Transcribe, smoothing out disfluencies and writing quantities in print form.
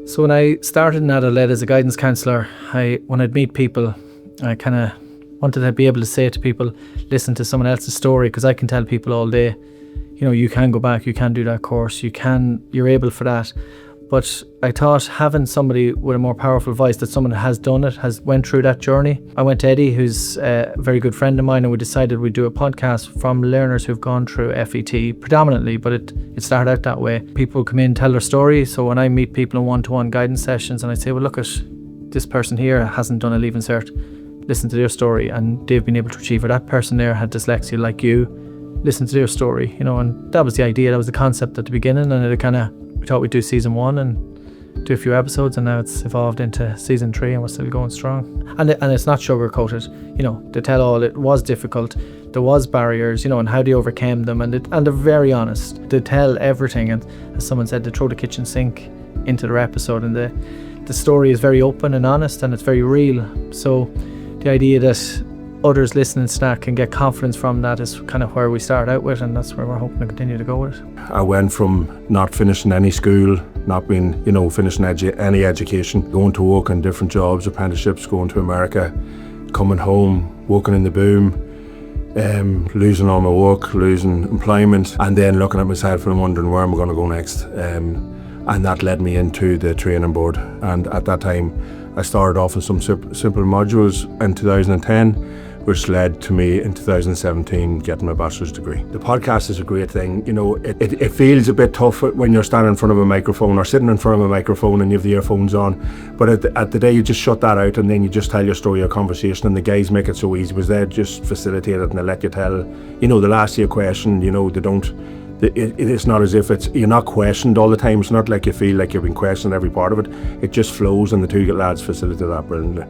So when I started in Adelaide as a guidance counsellor, when I'd meet people, I kind of wanted to be able to say to people, listen to someone else's story, because I can tell people all day, you can go back, you can do that course, you're able for that. But I thought having somebody with a more powerful voice, that someone has done it, has went through that journey. I went to Eddie, who's a very good friend of mine, and we decided we'd do a podcast from learners who've gone through FET predominantly, but it started out that way. People come in, tell their story. So when I meet people in one-to-one guidance sessions and I say, well, look at this person here hasn't done a Leaving Cert, listen to their story, and they've been able to achieve it. That person there had dyslexia like you, listen to their story, and that was the idea, that was the concept at the beginning, and we thought we'd do season 1 and do a few episodes, and now it's evolved into season 3 and we're still going strong. And it's not sugar-coated, they tell all, it was difficult, there was barriers, and how they overcame them, and they're very honest. They tell everything, and as someone said, they throw the kitchen sink into their episode, and the story is very open and honest, and it's very real. So the idea that others listening to that can get confidence from that is kind of where we start out with, and that's where we're hoping to continue to go with it. I went from not finishing any school, not being, finishing any education, going to work in different jobs, apprenticeships, going to America, coming home, working in the boom, losing all my work, losing employment, and then looking at myself and wondering where am I going to go next. And that led me into the training board. And at that time, I started off in some simple modules in 2010, which led to me in 2017 getting my bachelor's degree. The podcast is a great thing. It feels a bit tough when you're standing in front of a microphone or sitting in front of a microphone and you have the earphones on. But at the day, you just shut that out and then you just tell your story, your conversation, and the guys make it so easy because they just facilitate it and they let you tell, the last year question, they don't. It's not as if you're not questioned all the time. It's not like you feel like you're being questioned every part of it. It just flows, and the two lads facilitate that brilliantly.